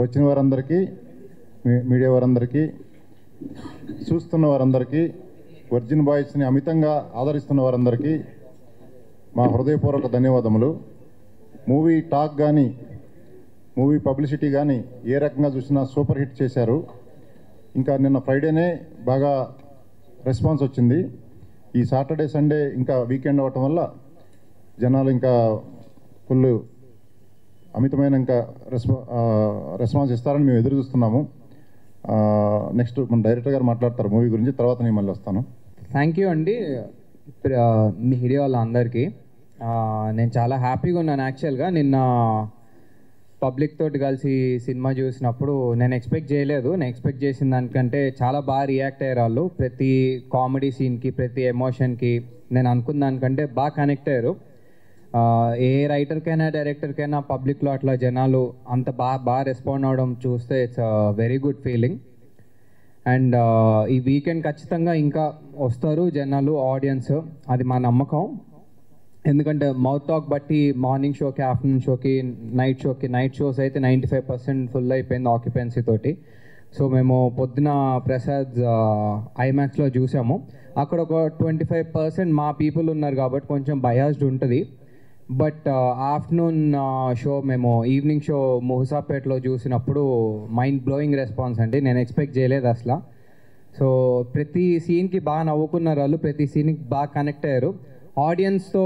వచ్చిన వారందరికీ, మీడియా వారందరికీ, చూస్తున్న వారందరికీ, వర్జిన్ బాయ్స్ని అమితంగా ఆదరిస్తున్న వారందరికీ మా హృదయపూర్వక ధన్యవాదములు. మూవీ టాక్ కానీ, మూవీ పబ్లిసిటీ కానీ ఏ రకంగా చూసినా సూపర్ హిట్ చేశారు. ఇంకా నిన్న ఫ్రైడేనే బాగా రెస్పాన్స్ వచ్చింది. ఈ సాటర్డే సండే ఇంకా వీకెండ్ అవ్వటం వల్ల జనాలు ఇంకా ఫుల్ అమితమైన ఇంకా రెస్పాన్స్ ఇస్తారని మేము ఎదురు చూస్తున్నాము. నెక్స్ట్ మన డైరెక్టర్ గారు మాట్లాడతారు మూవీ గురించి, తర్వాత నేను మళ్ళీ వస్తాను. థ్యాంక్ యూ అండి మీడియా వాళ్ళందరికీ. నేను చాలా హ్యాపీగా ఉన్నాను. యాక్చువల్గా నిన్న పబ్లిక్ తోటి కలిసి సినిమా చూసినప్పుడు నేను ఎక్స్పెక్ట్ చేయలేదు. నేను ఎక్స్పెక్ట్ చేసిన దానికంటే చాలా బాగా రియాక్ట్ అయ్యారు వాళ్ళు. ప్రతి కామెడీ సీన్కి, ప్రతి ఎమోషన్కి నేను అనుకున్న దానికంటే బాగా కనెక్ట్ అయ్యారు. ఏ రైటర్కైనా డైరెక్టర్కైనా పబ్లిక్లో అట్లా జనాలు అంత బాగా రెస్పాండ్ అవ్వడం చూస్తే it's very good feeling. And ఈ వీకెండ్ ఖచ్చితంగా ఇంకా వస్తారు జనాలు, ఆడియన్స్, అది మా నమ్మకం. ఎందుకంటే మౌత్ టాక్ బట్టి మార్నింగ్ షోకి, ఆఫ్టర్నూన్ షోకి, నైట్ షోస్ అయితే 95% ఫుల్ అయిపోయింది ఆక్యుపెన్సీ తోటి. సో మేము పొద్దున ప్రసాద్ ఐమాక్స్లో చూసాము. అక్కడ ఒక 25% మా పీపుల్ ఉన్నారు కాబట్టి కొంచెం బయాస్డ్ ఉంటుంది. బట్ ఆఫ్టర్నూన్ షో మేము ఈవినింగ్ షో ముహసాపేట్లో చూసినప్పుడు మైండ్ బ్లోయింగ్ రెస్పాన్స్ అండి. నేను ఎక్స్పెక్ట్ చేయలేదు అసలు. సో ప్రతి సీన్కి బాగా నవ్వుకున్నారు వాళ్ళు, ప్రతి సీన్కి బాగా కనెక్ట్ అయ్యారు. ఆడియన్స్తో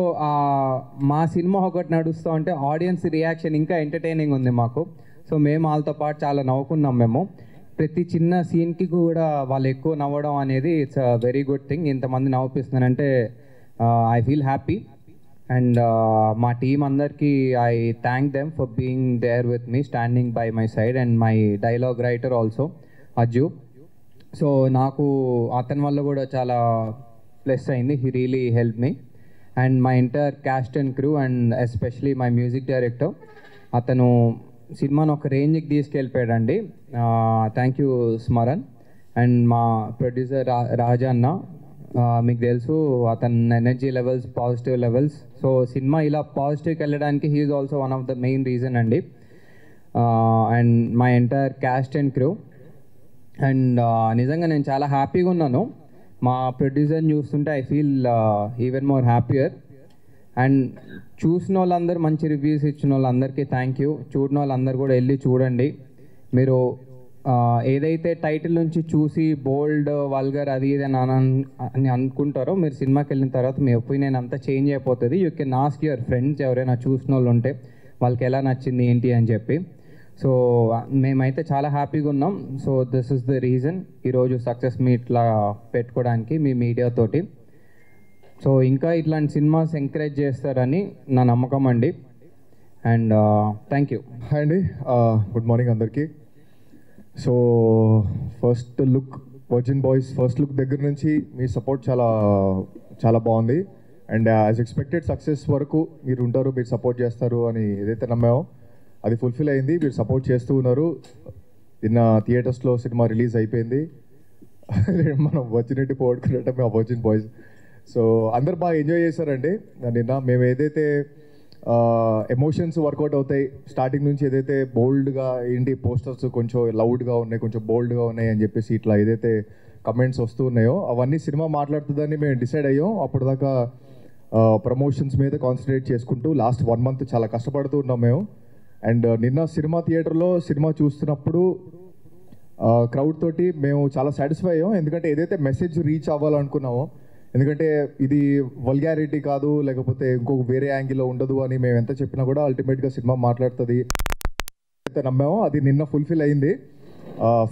మా సినిమా ఒకటి నడుస్తూ ఉంటే ఆడియన్స్ రియాక్షన్ ఇంకా ఎంటర్టైనింగ్ ఉంది మాకు. సో మేము వాళ్ళతో పాటు చాలా నవ్వుకున్నాం. మేము ప్రతి చిన్న సీన్కి కూడా వాళ్ళు ఎక్కువ నవ్వడం అనేది it's a very good thing. ఇంతమంది నవ్విస్తున్నారంటే ఐ ఫీల్ హ్యాపీ. అండ్ మా టీం అందరికీ I thank them for being there with me, standing by my side, and my dialogue writer also Ajju. So నాకు అతని వల్ల కూడా చాలా ప్లస్ అయింది. He really help me. And my entire cast and crew, and especially my music director, అతను సినిమాను ఒక రేంజ్కి తీసుకెళ్ళిపోయాడండి. Thank you Smaran. అండ్ మా ప్రొడ్యూసర్ రాజా అన్న, మీకు తెలుసు అతని energy levels, positive levels. So cinema ఇలా పాజిటివ్కి వెళ్ళడానికి he is also one of the main reason అండి. And my entire cast and crew. And నిజంగా నేను చాలా హ్యాపీగా ఉన్నాను. మా ప్రొడ్యూసర్ని చూస్తుంటే I feel even more happier. And చూసిన వాళ్ళందరూ, మంచి రివ్యూస్ ఇచ్చిన వాళ్ళందరికీ థ్యాంక్ యూ. చూడని వాళ్ళందరూ కూడా వెళ్ళి చూడండి. మీరు ఏదైతే టైటిల్ నుంచి చూసి బోల్డ్, వల్గర్, అది ఇది అని అనుకుంటారో, మీరు సినిమాకి వెళ్ళిన తర్వాత మీ ఒపీనియన్ అంతా చేంజ్ అయిపోతుంది. You can ask your friends, ఎవరైనా చూసిన వాళ్ళు ఉంటే వాళ్ళకి ఎలా నచ్చింది ఏంటి అని చెప్పి. సో మేమైతే చాలా హ్యాపీగా ఉన్నాం. So this is the reason ఈరోజు సక్సెస్ మీట్లా పెట్టుకోవడానికి మీ మీడియాతోటి. సో ఇంకా ఇట్లాంటి సినిమాస్ ఎంకరేజ్ చేస్తారని నా నమ్మకం అండి. And thank you. హాయ్ అండి, గుడ్ మార్నింగ్ అందరికీ. So first look, virgin boys first look దగ్గర నుంచి మీ సపోర్ట్ చాలా చాలా బాగుంది. అండ్ యాజ్ ఎక్స్పెక్టెడ్ సక్సెస్ వరకు మీరు ఉంటారు, మీరు సపోర్ట్ చేస్తారు అని ఏదైతే నమ్మామో అది ఫుల్ఫిల్ అయింది. మీరు సపోర్ట్ చేస్తూ ఉన్నారు. నిన్న థియేటర్స్లో సినిమా రిలీజ్ అయిపోయింది. మనం వచ్చినట్టు పోగొట్టుకున్నట్టు మేము వర్జిన్ బాయ్స్. సో అందరు బాగా ఎంజాయ్ చేశారండి. నిన్న మేము ఏదైతే ఎమోషన్స్ వర్కౌట్ అవుతాయి, స్టార్టింగ్ నుంచి ఏదైతే బోల్డ్గా ఏంటి పోస్టర్స్ కొంచెం లౌడ్గా ఉన్నాయి, కొంచెం బోల్డ్గా ఉన్నాయి అని చెప్పేసి ఇట్లా ఏదైతే కమెంట్స్ వస్తూ ఉన్నాయో అవన్నీ సినిమా మాట్లాడుతుందని మేము డిసైడ్ అయ్యాం. అప్పుడు దాకా ప్రమోషన్స్ మీద కాన్సన్ట్రేట్ చేసుకుంటూ లాస్ట్ 1 month చాలా కష్టపడుతూ ఉన్నాం మేము. అండ్ నిన్న సినిమా థియేటర్లో సినిమా చూస్తున్నప్పుడు క్రౌడ్ తోటి మేము చాలా సాటిస్ఫై అయ్యాం. ఎందుకంటే ఏదైతే మెసేజ్ రీచ్ అవ్వాలనుకున్నామో, ఎందుకంటే ఇది వల్గారిటీ కాదు, లేకపోతే ఇంకొక వేరే యాంగిల్లో ఉండదు అని మేము ఎంత చెప్పినా కూడా అల్టిమేట్గా సినిమా మాట్లాడుతుంది అయితే నమ్మామో అది నిన్న ఫుల్ఫిల్ అయింది.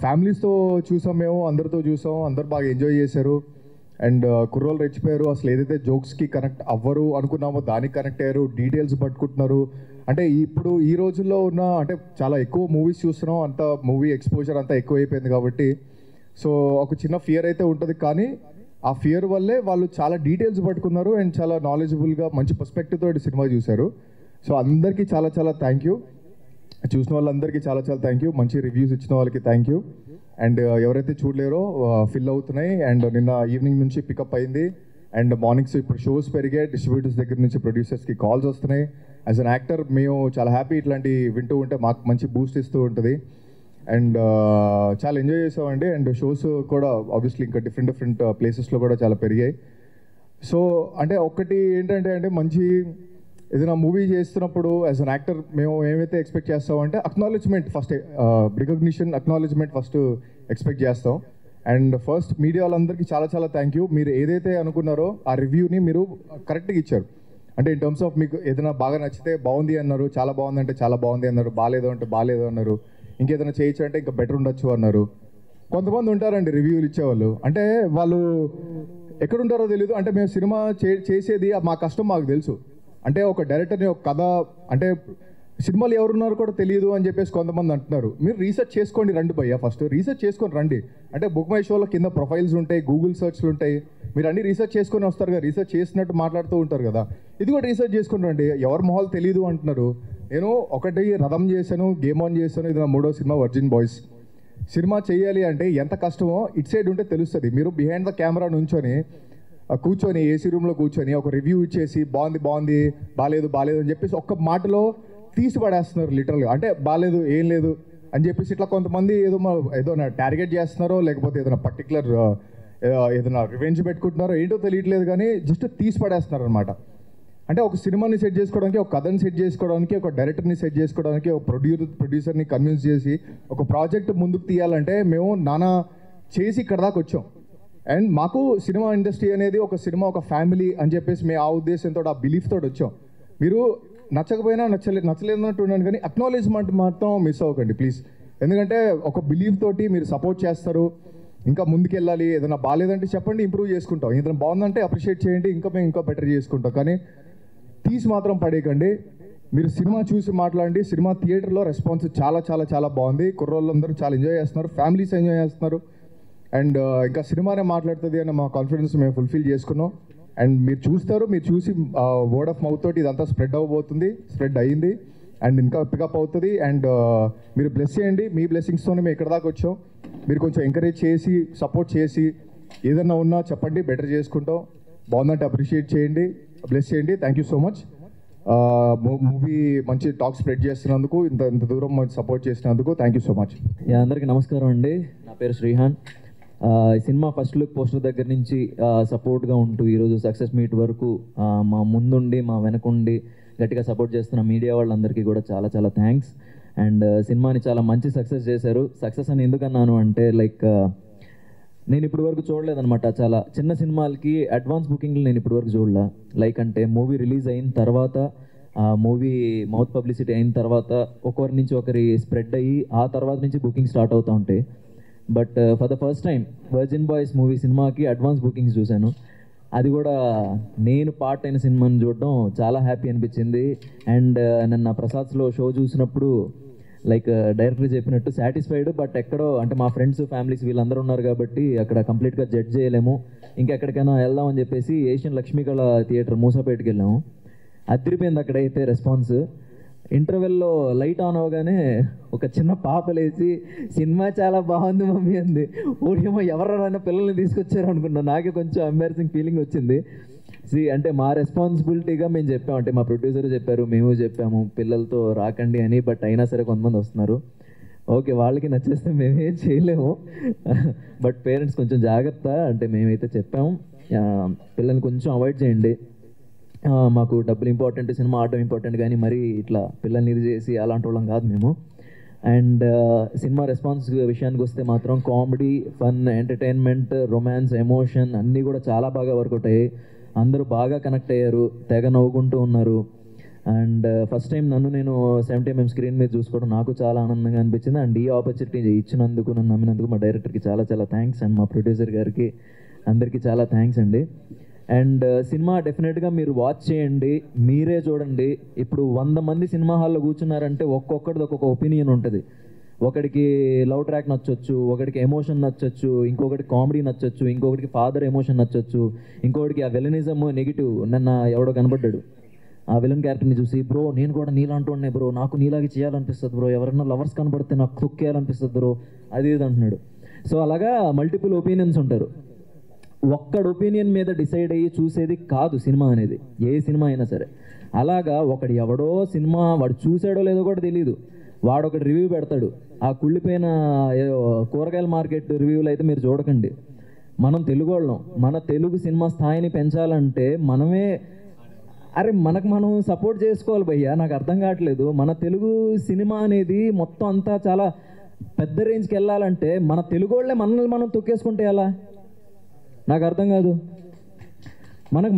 ఫ్యామిలీస్తో చూసాం, మేము అందరితో చూసాం, అందరు బాగా ఎంజాయ్ చేశారు. అండ్ కుర్రోళ్ళు రెచ్చిపోయారు. అసలు ఏదైతే జోక్స్కి కనెక్ట్ అవ్వరు అనుకున్నామో దానికి కనెక్ట్ అయ్యారు, డీటెయిల్స్ పట్టుకుంటున్నారు. అంటే ఇప్పుడు ఈ రోజుల్లో ఉన్న, అంటే చాలా ఎక్కువ మూవీస్ చూస్తున్నాం, అంత మూవీ ఎక్స్పోజర్ అంతా ఎక్కువ అయిపోయింది కాబట్టి సో ఒక చిన్న ఫియర్ అయితే ఉంటుంది. కానీ ఆ ఫియర్ వల్లే వాళ్ళు చాలా డీటెయిల్స్ పట్టుకున్నారు అండ్ చాలా నాలెడ్జబుల్గా మంచి పర్స్పెక్టివ్ తోటి సినిమా చూశారు. సో అందరికీ చాలా చాలా థ్యాంక్ యూ. చూసిన వాళ్ళందరికీ చాలా చాలా థ్యాంక్ యూ. మంచి రివ్యూస్ ఇచ్చిన వాళ్ళకి థ్యాంక్ యూ. అండ్ ఎవరైతే చూడలేరో ఫిల్ అవుతున్నాయి. అండ్ నిన్న ఈవినింగ్ నుంచి పికప్ అయింది. అండ్ మార్నింగ్స్ ఇప్పుడు షోస్ పెరిగాయి, డిస్ట్రిబ్యూటర్స్ దగ్గర నుంచి ప్రొడ్యూసర్స్కి కాల్స్ వస్తున్నాయి. యాజ్ అన్ యాక్టర్ మేము చాలా హ్యాపీ, ఇట్లాంటి వింటూ ఉంటే మాకు మంచి బూస్ట్ ఇస్తూ ఉంటుంది. అండ్ చాలా ఎంజాయ్ చేసామండి. అండ్ షోస్ కూడా ఆబ్వియస్లీ ఇంకా డిఫరెంట్ ప్లేసెస్లో కూడా చాలా పెరిగాయి. సో అంటే ఒక్కటి ఏంటంటే అంటే మంచి ఏదైనా మూవీ చేస్తున్నప్పుడు యాజ్ అన్ యాక్టర్ మేము ఏమైతే ఎక్స్పెక్ట్ చేస్తామంటే acknowledgement first, recognition, acknowledgement first expect చేస్తాం. అండ్ ఫస్ట్ మీడియా వాళ్ళందరికీ చాలా చాలా థ్యాంక్ యూ. మీరు ఏదైతే అనుకున్నారో ఆ రివ్యూని మీరు కరెక్ట్గా ఇచ్చారు. అంటే ఇన్ టర్మ్స్ ఆఫ్ మీకు ఏదైనా బాగా నచ్చితే బాగుంది అన్నారు, చాలా బాగుంది అంటే చాలా బాగుంది అన్నారు, బాగాలేదు అంటే బాగాలేదు అన్నారు, ఇంకేదైనా చేయొచ్చు అంటే ఇంకా బెటర్ ఉండొచ్చు అన్నారు. కొంతమంది ఉంటారండి రివ్యూలు ఇచ్చేవాళ్ళు, అంటే వాళ్ళు ఎక్కడుంటారో తెలియదు. అంటే మేము సినిమా చేసేది మా కష్టం మాకు తెలుసు. అంటే ఒక డైరెక్టర్ని, ఒక కథ, అంటే సినిమాలు ఎవరున్నారో కూడా తెలియదు అని చెప్పేసి కొంతమంది అంటున్నారు. మీరు రీసెర్చ్ చేసుకోండి రండి భయ్యా, ఫస్ట్ రీసెర్చ్ చేసుకొని రండి. అంటే బుక్ మై షోలో కింద ప్రొఫైల్స్ ఉంటాయి, గూగుల్ సర్చ్లు ఉంటాయి, మీరు అన్ని రీసెర్చ్ చేసుకొని వస్తారు కదా, రీసెర్చ్ చేసినట్టు మాట్లాడుతూ ఉంటారు కదా, ఇది కూడా రీసెర్చ్ చేసుకుని రండి. ఎవరి మొహాలు తెలియదు అంటున్నారు. నేను ఒకటి రథం చేశాను, గేమ్ ఆన్ చేశాను, ఇది నా 3వ సినిమా వర్జిన్ బాయ్స్. సినిమా చేయాలి అంటే ఎంత కష్టమో ఇట్ సైడ్ ఉంటే తెలుస్తుంది. మీరు బిహైండ్ ద కెమెరా నుంచొని కూర్చొని ఏసీ రూమ్లో కూర్చొని ఒక రివ్యూ ఇచ్చేసి బాగుంది బాగాలేదు అని చెప్పేసి ఒక్క మాటలో తీసి పడేస్తున్నారు లిటరల్గా. అంటే బాగాలేదు, ఏం లేదు అని చెప్పేసి ఇట్లా కొంతమంది ఏదో టార్గెట్ చేస్తున్నారో, లేకపోతే ఏదైనా పర్టికులర్ ఏదైనా రివెంజ్ పెట్టుకుంటున్నారో ఏంటో తెలియట్లేదు, కానీ జస్ట్ తీసి పడేస్తున్నారు అనమాట. అంటే ఒక సినిమాని సెట్ చేసుకోవడానికి, ఒక కథని సెట్ చేసుకోవడానికి, ఒక డైరెక్టర్ని సెట్ చేసుకోవడానికి, ఒక ప్రొడ్యూసర్ని కన్విన్స్ చేసి ఒక ప్రాజెక్ట్ ముందుకు తీయాలంటే మేము నానా చేసి ఇక్కడ దాకా వచ్చాం. అండ్ మాకు సినిమా ఇండస్ట్రీ అనేది ఒక సినిమా, ఒక ఫ్యామిలీ అని చెప్పేసి మేము ఆ ఉద్దేశంతో, ఆ బిలీఫ్ తోటి వచ్చాం. మీరు నచ్చకపోయినా నచ్చలేదన్నట్టు ఉండండి, కానీ అక్నాలెడ్జ్మెంట్ మాత్రం మిస్ అవ్వకండి ప్లీజ్. ఎందుకంటే ఒక బిలీఫ్ తోటి మీరు సపోర్ట్ చేస్తారు, ఇంకా ముందుకెళ్ళాలి. ఏదైనా బాగాలేదంటే చెప్పండి, ఇంప్రూవ్ చేసుకుంటాం. ఏదైనా బాగుందంటే అప్రిషియేట్ చేయండి, మేము ఇంకా బెటర్ చేసుకుంటాం. కానీ తీసి మాత్రం పడేయకండి. మీరు సినిమా చూసి మాట్లాడండి. సినిమా థియేటర్లో రెస్పాన్స్ చాలా చాలా చాలా బాగుంది. కుర్రోళ్ళందరూ చాలా ఎంజాయ్ చేస్తున్నారు, ఫ్యామిలీస్ ఎంజాయ్ చేస్తున్నారు. అండ్ ఇంకా సినిమానే మాట్లాడుతుంది అన్న మా కాన్ఫిడెన్స్ మేము ఫుల్ఫిల్ చేసుకున్నాం. అండ్ మీరు చూస్తారు, మీరు చూసి వర్డ్ ఆఫ్ మౌత్ తోటి ఇదంతా స్ప్రెడ్ అవ్వబోతుంది, స్ప్రెడ్ అయ్యింది అండ్ ఇంకా పికప్ అవుతుంది. అండ్ మీరు బ్లెస్ చేయండి, మీ బ్లెస్సింగ్స్తోనే మేము ఇక్కడ దాకా వచ్చాం. మీరు కొంచెం ఎంకరేజ్ చేసి, సపోర్ట్ చేసి, ఏదన్నా ఉన్నా చెప్పండి, బెటర్ చేసుకుంటాం. బాగుందంటే అప్రిషియేట్ చేయండి, బ్లెస్ చేయండి. Thank you so much. Movie మంచి టాక్ స్ప్రెడ్ చేస్తున్నందుకు, ఇంత దూరం మంచి సపోర్ట్ చేసినందుకు థ్యాంక్ యూ సో మచ్. అందరికీ నమస్కారం అండి. నా పేరు శ్రీహాన్. ఈ సినిమా ఫస్ట్ లుక్ పోస్టర్ దగ్గర నుంచి సపోర్ట్గా ఉంటూ ఈరోజు సక్సెస్ మీట్ వరకు మా ముందుండి, మా వెనకుండి గట్టిగా సపోర్ట్ చేస్తున్న మీడియా వాళ్ళందరికీ కూడా చాలా చాలా థ్యాంక్స్. అండ్ సినిమాని చాలా మంచి సక్సెస్ చేశారు. సక్సెస్ అని ఎందుకన్నాను అంటే లైక్ నేను ఇప్పటి వరకు చూడలేదన్నమాట. చాలా చిన్న సినిమాలకి అడ్వాన్స్ బుకింగ్లు నేను ఇప్పటి వరకు చూడలే. లైక్ అంటే మూవీ రిలీజ్ అయిన తర్వాత, మూవీ మౌత్ పబ్లిసిటీ అయిన తర్వాత ఒకరి నుంచి ఒకరి స్ప్రెడ్ అయ్యి ఆ తర్వాత నుంచి బుకింగ్ స్టార్ట్ అవుతూ ఉంటాయి. But for the first time virgin boys movie సినిమాకి అడ్వాన్స్ బుకింగ్స్ చూశాను. అది కూడా నేను పార్ట్ అయిన సినిమాని చూడడం చాలా హ్యాపీ అనిపించింది. అండ్ నిన్న ప్రసాద్స్లో షో చూసినప్పుడు లైక్ డైరెక్టర్ చెప్పినట్టు సాటిస్ఫైడ్. బట్ ఎక్కడో అంటే మా ఫ్రెండ్స్, ఫ్యామిలీస్ వీళ్ళందరూ ఉన్నారు కాబట్టి అక్కడ కంప్లీట్గా జడ్జ్ చేయలేము. ఇంకెక్కడికైనా వెళ్దామని చెప్పేసి ఏషియన్ లక్ష్మీకళ థియేటర్ మూసాపేటకి వెళ్ళాము. అదిరిపోయింది అక్కడైతే రెస్పాన్స్. ఇంటర్వెల్లో లైట్ ఆన్ అవగానే ఒక చిన్న పాప లేచి సినిమా చాలా బాగుంది మమ్మీ అంది. ఊరేమో ఎవరైనా పిల్లల్ని తీసుకొచ్చారు అనుకున్నా. నాకే కొంచెం ఎంబారసింగ్ ఫీలింగ్ వచ్చింది. అంటే మా రెస్పాన్సిబిలిటీగా మేము చెప్పాము, అంటే మా ప్రొడ్యూసర్ చెప్పారు, మేము చెప్పాము పిల్లలతో రాకండి అని. బట్ అయినా సరే కొంతమంది వస్తున్నారు. ఓకే, వాళ్ళకి నచ్చేస్తే మేమేం చేయలేము. బట్ పేరెంట్స్ కొంచెం జాగ్రత్త, అంటే మేమైతే చెప్పాము పిల్లల్ని కొంచెం అవాయిడ్ చేయండి, మాకు డబ్బులు ఇంపార్టెంట్, సినిమా ఆడడం ఇంపార్టెంట్, కానీ మరీ ఇట్లా పిల్లల్ని ఇది చేసి అలాంటి వాళ్ళం కాదు మేము. అండ్ సినిమా రెస్పాన్స్ విషయానికి వస్తే మాత్రం comedy, fun, entertainment, romance, emotion అన్నీ కూడా చాలా బాగా వర్కౌట్ అయ్యాయి. అందరూ బాగా కనెక్ట్ అయ్యారు, తెగ నవ్వుకుంటూ ఉన్నారు. అండ్ ఫస్ట్ టైం నేను 70mm స్క్రీన్ మీద చూసుకోవడం నాకు చాలా ఆనందంగా అనిపించింది. అండ్ ఈ ఆపర్చునిటీ ఇచ్చినందుకు, నన్ను నమ్మినందుకు మా డైరెక్టర్కి చాలా చాలా థ్యాంక్స్. అండ్ మా ప్రొడ్యూసర్ గారికి అందరికీ చాలా థ్యాంక్స్ అండి. అండ్ సినిమా డెఫినెట్గా మీరు వాచ్ చేయండి, మీరే చూడండి. ఇప్పుడు 100 మంది సినిమా హాల్లో కూర్చున్నారంటే ఒక్కొక్కటిది ఒక్కొక్క ఒపీనియన్ ఉంటుంది. ఒకడికి లవ్ ట్రాక్ నచ్చొచ్చు, ఒకడికి ఎమోషన్ నచ్చొచ్చు, ఇంకొకటి కామెడీ నచ్చొచ్చు, ఇంకొకటికి ఫాదర్ ఎమోషన్ నచ్చొచ్చు, ఇంకొకటికి ఆ విలనిజం నెగిటివ్. నన్న ఎవడో కనబడ్డాడు ఆ విలన్ క్యారెక్టర్ని చూసి, బ్రో నేను కూడా నీలాంటి ఉన్నాయి బ్రో, నాకు నీలాగే చేయాలనిపిస్తుంది బ్రో, ఎవరైనా లవర్స్ కనబడితే నాకు తొక్కేయాలనిపిస్తుంది బ్రో, అది ఇది అంటున్నాడు. సో అలాగా మల్టిపుల్ ఒపీనియన్స్ ఉంటారు. ఒక్కడి ఒపీనియన్ మీద డిసైడ్ అయ్యి చూసేది కాదు సినిమా అనేది, ఏ సినిమా అయినా సరే. అలాగా ఒకడు ఎవడో సినిమా వాడు చూసాడో లేదో కూడా తెలియదు, వాడు ఒకటి రివ్యూ పెడతాడు. ఆ కుళ్ళిపోయిన కూరగాయల మార్కెట్ రివ్యూలు అయితే మీరు చూడకండి. మనం తెలుగు వాళ్ళం, మన తెలుగు సినిమా స్థాయిని పెంచాలంటే మనమే మనకు మనం సపోర్ట్ చేసుకోవాలి భయ్యా. నాకు అర్థం కావట్లేదు, మన తెలుగు సినిమా అనేది మొత్తం అంతా చాలా పెద్ద రేంజ్కి వెళ్ళాలంటే మన తెలుగు వాళ్ళే మనల్ని మనం తొక్కేసుకుంటే ఎలా? నాకు అర్థం కాదు.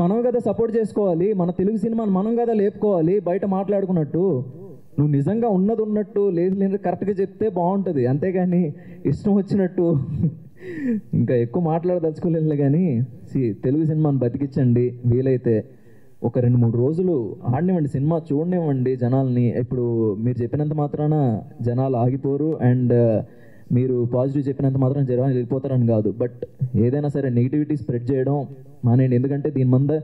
మనం కదా సపోర్ట్ చేసుకోవాలి, మన తెలుగు సినిమాని మనం కదా లేపుకోవాలి. బయట మాట్లాడుకున్నట్టు నువ్వు నిజంగా ఉన్నది ఉన్నట్టు లేదు కరెక్ట్గా చెప్తే బాగుంటుంది, అంతేగాని ఇష్టం వచ్చినట్టు ఇంకా ఎక్కువ మాట్లాడదలుచుకోలేదు. కానీ తెలుగు సినిమాని బతికించండి, వీలైతే ఒక 2-3 రోజులు ఆడనివ్వండి, సినిమా చూడనివ్వండి జనాల్ని. ఇప్పుడు మీరు చెప్పినంత మాత్రాన జనాలు ఆగిపోరు, అండ్ మీరు పాజిటివ్ చెప్పినంత మాత్రం జనాలు వెళ్ళిపోతారని కాదు. బట్ ఏదైనా సరే నెగిటివిటీ స్ప్రెడ్ చేయడం మానేయండి. ఎందుకంటే దీని మీద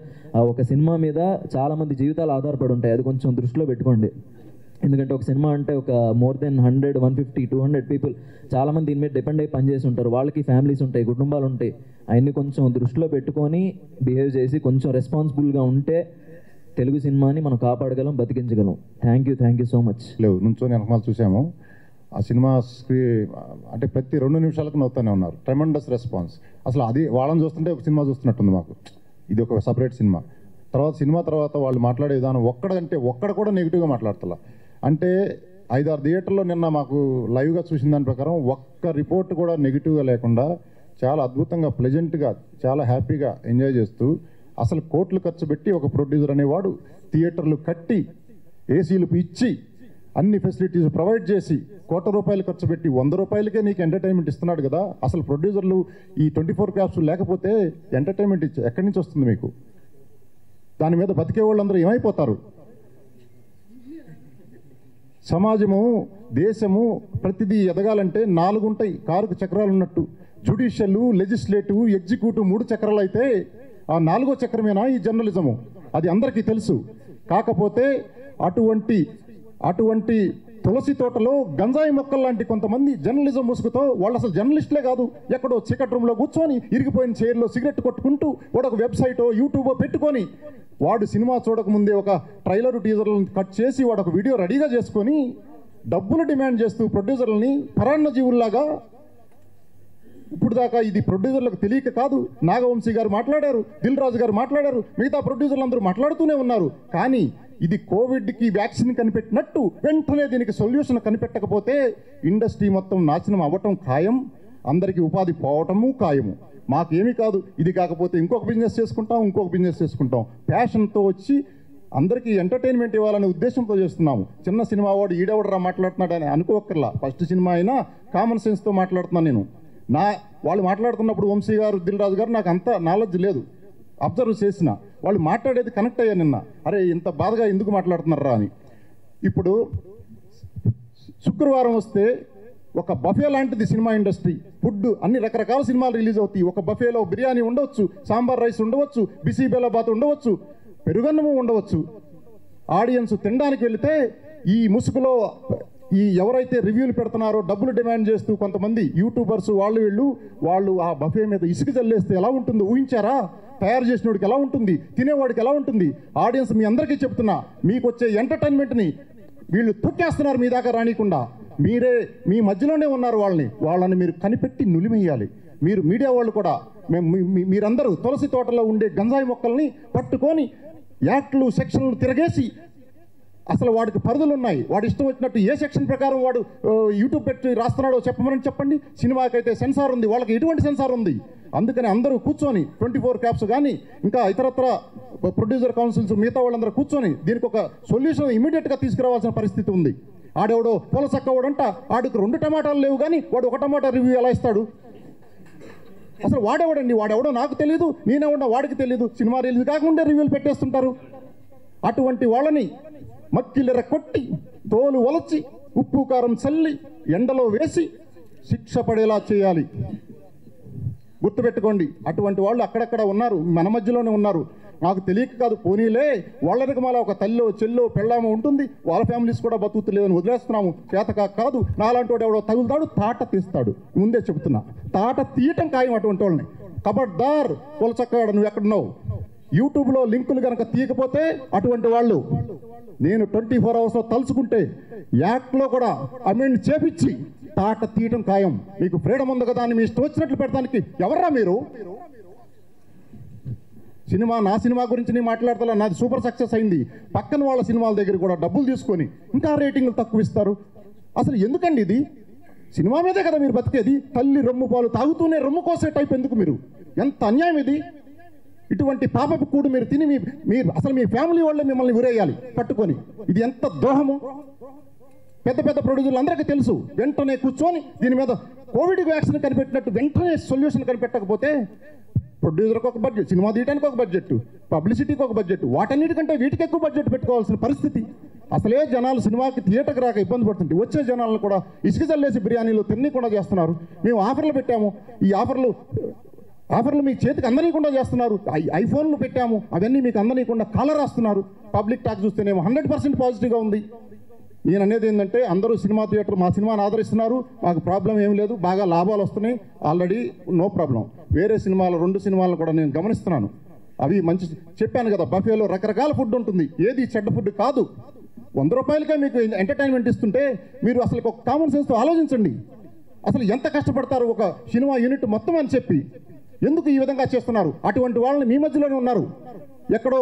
ఒక సినిమా మీద చాలామంది జీవితాలు ఆధారపడి ఉంటాయి, అది కొంచెం దృష్టిలో పెట్టుకోండి. ఎందుకంటే ఒక సినిమా అంటే ఒక మోర్ దెన్ 100, 150, 200 పీపుల్ చాలామంది దీని మీద డిపెండ్ అయ్యి పనిచేసి ఉంటారు. వాళ్ళకి ఫ్యామిలీస్ ఉంటాయి, కుటుంబాలు ఉంటాయి. అవన్నీ కొంచెం దృష్టిలో పెట్టుకొని బిహేవ్ చేసి కొంచెం రెస్పాన్సిబుల్గా ఉంటే తెలుగు సినిమాని మనం కాపాడగలం, బతికించగలం. Thank you so much. లేవు నుంచొని వెనకమాల చూసాము ఆ సినిమా అంటే ప్రతి 2 నిమిషాలకు నవ్వుతూనే ఉన్నారు. Tremendous response. అసలు అది వాళ్ళని చూస్తుంటే ఒక సినిమా చూస్తున్నట్టుంది మాకు. ఇది ఒక సపరేట్ సినిమా. సినిమా తర్వాత వాళ్ళు మాట్లాడే విధానం ఒక్కడ కూడా నెగిటివ్గా మాట్లాడతలా. అంటే 5-6 థియేటర్లో నిన్న మాకు లైవ్గా చూసిన దాని ప్రకారం ఒక్క రిపోర్ట్ కూడా నెగిటివ్గా లేకుండా చాలా అద్భుతంగా ప్లెజెంట్గా చాలా హ్యాపీగా ఎంజాయ్ చేస్తూ, అసలు కోట్లు ఖర్చు పెట్టి ఒక ప్రొడ్యూసర్ అనేవాడు థియేటర్లు కట్టి ఏసీలు ఇచ్చి అన్ని ఫెసిలిటీస్ ప్రొవైడ్ చేసి ₹1,00,00,000 ఖర్చు పెట్టి 100 రూపాయలకే నీకు ఎంటర్టైన్మెంట్ ఇస్తున్నాడు కదా. అసలు ప్రొడ్యూసర్లు ఈ 24 క్యాప్స్ లేకపోతే ఎంటర్టైన్మెంట్ ఎక్కడి నుంచి వస్తుంది మీకు? దాని మీద బతికే వాళ్ళందరూ ఏమైపోతారు? సమాజము, దేశము ప్రతిదీ ఎదగాలంటే 4 ఉంటాయి, కారుకు చక్రాలు ఉన్నట్టు. జ్యుడిషియల్, లెజిస్లేటివ్, ఎగ్జిక్యూటివ్ 3 చక్రాలు అయితే ఆ 4వ చక్రమేనా ఈ జర్నలిజము? అది అందరికీ తెలుసు. కాకపోతే అటువంటి తులసి తోటలో గంజాయి మొక్కలు లాంటి కొంతమంది జర్నలిజం ముసుగుతో, వాళ్ళు అసలు జర్నలిస్టులే కాదు, ఎక్కడో చీకటి రూమ్లో కూర్చొని ఇరిగిపోయిన చైర్లో సిగరెట్ కొట్టుకుంటూ వాడు ఒక వెబ్సైటో యూట్యూబో పెట్టుకొని వాడు సినిమా చూడకముందే ఒక ట్రైలర్ టీజర్లను కట్ చేసి వాడు ఒక వీడియో రెడీగా చేసుకొని డబ్బులు డిమాండ్ చేస్తూ ప్రొడ్యూసర్లని పరాన్న జీవుల్లాగా. ఇప్పుడు దాకా ఇది ప్రొడ్యూసర్లకు తెలియక కాదు. నాగవంశీ గారు మాట్లాడారు, దిల్ రాజు గారు మాట్లాడారు, మిగతా ప్రొడ్యూసర్లు అందరూ మాట్లాడుతూనే ఉన్నారు. కానీ ఇది కోవిడ్కి వ్యాక్సిన్ కనిపెట్టినట్టు వెంటనే దీనికి సొల్యూషన్ కనిపెట్టకపోతే ఇండస్ట్రీ మొత్తం నాశనం అవ్వటం ఖాయం, అందరికీ ఉపాధి పోవటము ఖాయము. మాకేమీ కాదు, ఇది కాకపోతే ఇంకొక బిజినెస్ చేసుకుంటాం. ప్యాషన్తో వచ్చి అందరికీ ఎంటర్టైన్మెంట్ ఇవ్వాలనే ఉద్దేశంతో చేస్తున్నాము. చిన్న సినిమా వాడు ఈడెవడరా మాట్లాడుతున్నాడని అనుకోకర్లా. ఫస్ట్ సినిమా అయినా కామన్ సెన్స్తో మాట్లాడుతున్నాను నేను. వాళ్ళు మాట్లాడుతున్నప్పుడు వంశీ గారు, దిల్ రాజు గారు నాకు అంత నాలెడ్జ్ లేదు, అబ్జర్వ్ చేసిన. వాళ్ళు మాట్లాడేది కనెక్ట్ అయ్యా నిన్న. అరే ఇంత బాధగా ఎందుకు మాట్లాడుతున్నారా అని. ఇప్పుడు శుక్రవారం వస్తే ఒక బఫే లాంటిది సినిమా ఇండస్ట్రీ. ఫుడ్ అన్ని రకరకాల సినిమాలు రిలీజ్ అవుతాయి. ఒక బఫేలో బిర్యానీ ఉండవచ్చు, సాంబార్ రైస్ ఉండవచ్చు, బిసి బేలాబాత్ ఉండవచ్చు, పెరుగన్నము ఉండవచ్చు. ఆడియన్స్ తినడానికి వెళితే ఈ ముసుగులో ఈ ఎవరైతే రివ్యూలు పెడుతున్నారో డబ్బులు డిమాండ్ చేస్తూ కొంతమంది యూట్యూబర్స్ వాళ్ళు ఆ బఫే మీద ఇసుక చల్లేస్తే ఎలా ఉంటుందో ఊహించారా? తయారు చేసినోడికి ఎలా ఉంటుంది, తినేవాడికి ఎలా ఉంటుంది? ఆడియన్స్ మీ అందరికీ చెప్తున్నా, మీకు వచ్చే ఎంటర్టైన్మెంట్ని వీళ్ళు తొక్కేస్తున్నారు మీ దాకా రానికుండా. మీరే మీ మధ్యలోనే ఉన్నారు. వాళ్ళని మీరు కనిపెట్టి నులిమేయాలి. మీరు మీడియా వాళ్ళు కూడా మీరందరూ తులసి తోటలో ఉండే గంజాయి మొక్కల్ని పట్టుకొని యాక్ట్లు, సెక్షన్లు తిరగేసి, అసలు వాడికి పరిధులు ఉన్నాయి, వాడు ఇష్టం వచ్చినట్టు ఏ సెక్షన్ ప్రకారం వాడు యూట్యూబ్ పెట్టి రాస్తున్నాడో చెప్పండి. సినిమాకైతే సెన్సార్ ఉంది, వాళ్ళకి ఎటువంటి సెన్సార్ ఉంది? అందుకని అందరూ కూర్చొని 24 క్యాప్స్ కానీ ఇంకా ఇతరత్ర ప్రొడ్యూసర్ కౌన్సిల్స్ మిగతా వాళ్ళందరూ కూర్చొని దీనికి ఒక సొల్యూషన్ ఇమీడియట్గా తీసుకురావాల్సిన పరిస్థితి ఉంది. ఆడెవడో పొలసక్కవాడంట, ఆడికి 2 టమాటాలు లేవు కానీ వాడు 1 టమాటా రివ్యూ ఎలా ఇస్తాడు? అసలు వాడెవడో నాకు తెలియదు, నేనెవడో వాడికి తెలియదు. సినిమా రిలీజ్ కాకుండా రివ్యూలు పెట్టేస్తుంటారు. అటువంటి వాళ్ళని మక్కిలిర కొట్టి, తోలు ఒలచి, ఉప్పు కారం చల్లి, ఎండలో వేసి శిక్ష పడేలా చేయాలి. గుర్తుపెట్టుకోండి, అటువంటి వాళ్ళు అక్కడక్కడ ఉన్నారు, మన మధ్యలోనే ఉన్నారు. నాకు తెలియక కాదు, పోనీలే వాళ్ళకి మళ్ళీ ఒక తల్లో చెల్లో పెళ్ళామో ఉంటుంది, వాళ్ళ ఫ్యామిలీస్ కూడా బతుకుతలేదని వదిలేస్తున్నాము. చేతకా కాదు, నాలాంటి వాడు ఎవడో తగులుతాడు, తాట తీస్తాడు. ముందే చెబుతున్నా, తాట తీయటం ఖాయం అటువంటి వాళ్ళని. కబడ్దార్ పొలచక్కవాడు నువ్వు ఎక్కడున్నావు. యూట్యూబ్లో లింకులు కనుక తీయకపోతే అటువంటి వాళ్ళు నేను 24 అవర్స్లో తలుచుకుంటే యాక్ట్లో కూడా అమెండ్ చేపించి తాట తీయటం ఖాయం. మీకు ఫ్రీడమ్ ఉంది కదా అని మీ ఇష్టం వచ్చినట్లు పెడతానికి ఎవర్రా మీరు? సినిమా నా సినిమా గురించి నేను మాట్లాడతా, నాది సూపర్ సక్సెస్ అయింది. పక్కన వాళ్ళ సినిమాల దగ్గర కూడా డబ్బులు తీసుకొని ఇంకా రేటింగ్లు తక్కువ ఇస్తారు. అసలు ఎందుకండి ఇది? సినిమా మీదే కదా మీరు బతికేది. తల్లి రొమ్ము పాలు తాగుతూనే రొమ్ము కోసే టైప్ ఎందుకు మీరు? ఎంత అన్యాయం ఇది. ఇటువంటి పాపపు కూడు మీరు తిని మీరు అసలు మీ ఫ్యామిలీ వాళ్ళే మిమ్మల్ని ఉరేయాలి పట్టుకొని. ఇది ఎంత ద్రోహము. పెద్ద పెద్ద ప్రొడ్యూసర్లు అందరికీ తెలుసు. వెంటనే కూర్చొని దీని మీద కోవిడ్ వ్యాక్సిన్ కనిపెట్టినట్టు వెంటనే సొల్యూషన్ కనిపెట్టకపోతే ప్రొడ్యూసర్కి ఒక బడ్జెట్, సినిమా తీయడానికి ఒక బడ్జెట్, పబ్లిసిటీకి ఒక బడ్జెట్, వాటన్నిటికంటే వీటికి ఎక్కువ బడ్జెట్ పెట్టుకోవాల్సిన పరిస్థితి. అసలే జనాలు సినిమాకి థియేటర్కి రాక ఇబ్బంది పడుతుంటే వచ్చే జనాలను కూడా ఇసుక చల్లేసి బిర్యానీలు తినకుండా చేస్తున్నారు. మేము ఆఫర్లు పెట్టాము, ఈ ఆఫర్లు మీ చేతికి అందనీయకుండా చేస్తున్నారు. ఐఫోన్లు పెట్టాము, అవన్నీ మీకు అందనీయకుండా కాలర్ రాస్తున్నారు. పబ్లిక్ టాక్ చూస్తేనేమో 100% పాజిటివ్గా ఉంది. నేను అనేది ఏంటంటే అందరూ సినిమా థియేటర్ మా సినిమాని ఆదరిస్తున్నారు, మాకు ప్రాబ్లం ఏం లేదు, బాగా లాభాలు వస్తున్నాయి, ఆల్రెడీ నో ప్రాబ్లం. వేరే సినిమాలు 2 సినిమాలను కూడా నేను గమనిస్తున్నాను. అవి మంచి చెప్పాను కదా, బఫేలో రకరకాల ఫుడ్ ఉంటుంది, ఏది చెడ్డ ఫుడ్ కాదు. 100 రూపాయలకే మీకు ఎంటర్టైన్మెంట్ ఇస్తుంటే మీరు అసలు ఒక కామన్ సెన్స్తో ఆలోచించండి. అసలు ఎంత కష్టపడతారు ఒక సినిమా యూనిట్ మొత్తం అని చెప్పి ఎందుకు ఈ విధంగా చేస్తున్నారు? అటువంటి వాళ్ళని మీ మధ్యలోనే ఉన్నారు. ఎక్కడో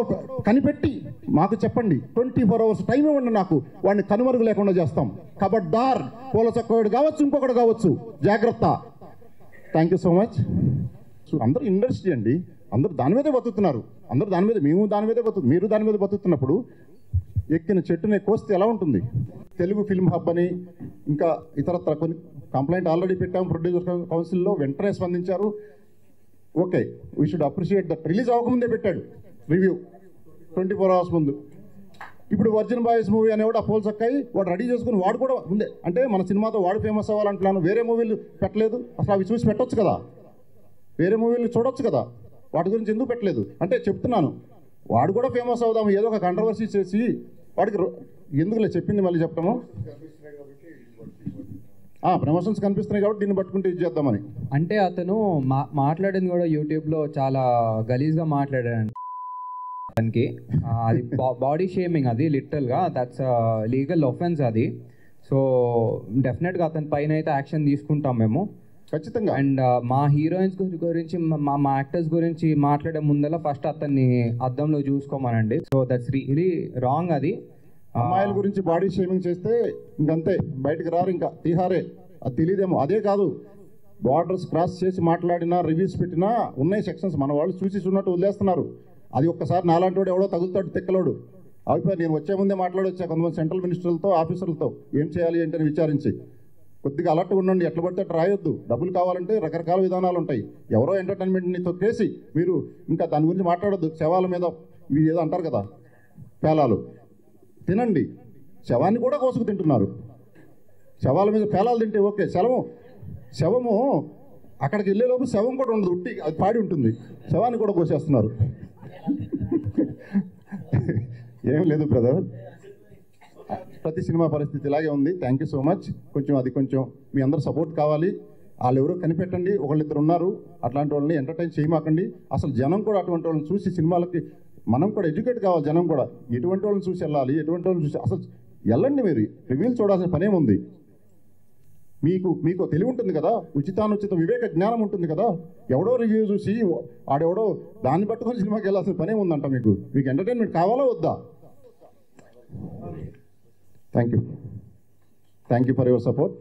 కనిపెట్టి మాకు చెప్పండి, 24 అవర్స్ టైం ఇవ్వండి, నాకు వాడిని కనుమరుగు లేకుండా చేస్తాం. కబడ్దార్ పూల చక్కవాడు కావచ్చు, ఇంకొకటి కావచ్చు, జాగ్రత్త. Thank you so much. అందరూ ఇండస్ట్రీ అండి, అందరూ దాని మీదే బతుకుతున్నారు. అందరూ దాని మీద, మేము దాని మీదే మీరు దాని మీద బతుకుతున్నప్పుడు ఎక్కిన చెట్టునే కోస్తే ఎలా ఉంటుంది? తెలుగు ఫిల్మ్ హబ్ అని ఇంకా ఇతరత్ర కొన్ని కంప్లైంట్ ఆల్రెడీ పెట్టాము ప్రొడ్యూసర్ కౌన్సిల్లో, వెంటనే స్పందించారు. Okay, we should appreciate that. Release అవ్వకముందే పెట్టాడు రివ్యూ 24 అవర్స్ ముందు. ఇప్పుడు వర్జిన్ బాయ్స్ మూవీ అనేవాడు ఆ పోల్ చక్కాయి వాడు రెడీ చేసుకుని వాడు కూడా ఉందే. అంటే మన సినిమాతో వాడు ఫేమస్ అవ్వాలంటున్నాను. వేరే మూవీలు పెట్టలేదు, అసలు అవి చూసి పెట్టొచ్చు కదా, వేరే మూవీలు చూడొచ్చు కదా, వాటి గురించి ఎందుకు పెట్టలేదు అంటే చెప్తున్నాను. వాడు కూడా ఫేమస్ అవుదాము, ఏదో ఒక కంట్రవర్సీ చేసి వాడికి ఎందుకులే చెప్పింది మళ్ళీ చెప్తాము. ప్రమోషన్స్ కనిపిస్తున్నాయి కాబట్టి దీన్ని పట్టుకుంటే ఇది చేద్దామని. అంటే అతను మాట్లాడింది కూడా యూట్యూబ్లో చాలా గలీజ్గా మాట్లాడాడు. దానికి అది బాడీ షేమింగ్, అది లిటరల్గా దట్స్ లీగల్ ఒఫెన్స్ అది. సో డెఫినెట్గా అతని పైన అయితే యాక్షన్ తీసుకుంటాం మేము ఖచ్చితంగా. అండ్ మా హీరోయిన్స్ గురించి మా యాక్టర్స్ గురించి మాట్లాడే ముందర ఫస్ట్ అతన్ని అద్దంలో చూసుకోమనండి. So that's really wrong. అది అమ్మాయిల గురించి బాడీ షేమింగ్ చేస్తే ఇంకంతే, బయటకు రారు, ఇంకా తీహారే. అది తెలియదేమో. అదే కాదు, బార్డర్స్ క్రాస్ చేసి మాట్లాడినా రివ్యూస్ పెట్టినా ఉన్నాయి సెక్షన్స్, మన వాళ్ళు చూసి చూడట్టు వదిలేస్తున్నారు. అది ఒక్కసారి నాలాంటి వాడు ఎవడో తగులుతాడు తిక్కలోడు. అయిపోయి నేను వచ్చే ముందే మాట్లాడొచ్చా కొంతమంది సెంట్రల్ మినిస్టర్లతో ఆఫీసర్లతో ఏం చేయాలి ఏంటని విచారించి. కొద్దిగా అలర్ట్ ఉండండి, ఎట్లా పడితే అట్లా రాయొద్దు. డబ్బులు కావాలంటే రకరకాల విధానాలు ఉంటాయి. ఎవరో ఎంటర్టైన్మెంట్ని తొక్కేసి మీరు ఇంకా దాని గురించి మాట్లాడొద్దు. శవాల మీద మీరు ఏదో అంటారు కదా, పేలాలు తినండి, శవాన్ని కూడా కోసుకు తింటున్నారు. శవాల మీద పేలాలు తింటే ఓకే, శవము అక్కడికి వెళ్ళేలోపు శవం కూడా ఉండదు, ఉట్టి అది పాడి ఉంటుంది, శవాన్ని కూడా కోసేస్తున్నారు. ఏం లేదు బ్రదర్, ప్రతి సినిమా పరిస్థితి ఇలాగే ఉంది. Thank you so much. కొంచెం మీ అందరూ సపోర్ట్ కావాలి. వాళ్ళు ఎవరో కనిపెట్టండి, ఒకళ్ళిద్దరు ఉన్నారు, అట్లాంటి వాళ్ళని ఎంటర్టైన్ చేయమాకండి. అసలు జనం కూడా అటువంటి వాళ్ళని చూసి సినిమాలకి మనం కూడా ఎడ్యుకేట్ కావాలి. జనం కూడా ఎటువంటి వాళ్ళని చూసి వెళ్ళాలి, ఎటువంటి వాళ్ళని చూసి అసలు వెళ్ళండి. మీరు రివ్యూలు చూడాల్సిన పనేముంది? మీకు తెలివి ఉంటుంది కదా, ఉచితానుచిత వివేక జ్ఞానం ఉంటుంది కదా. ఎవడో రివ్యూ చూసి ఆడెవడో దాన్ని పట్టుకొని సినిమాకి వెళ్ళాల్సిన పనేముందంట? మీకు ఎంటర్టైన్మెంట్ కావాలా వద్దా? Thank you for your support.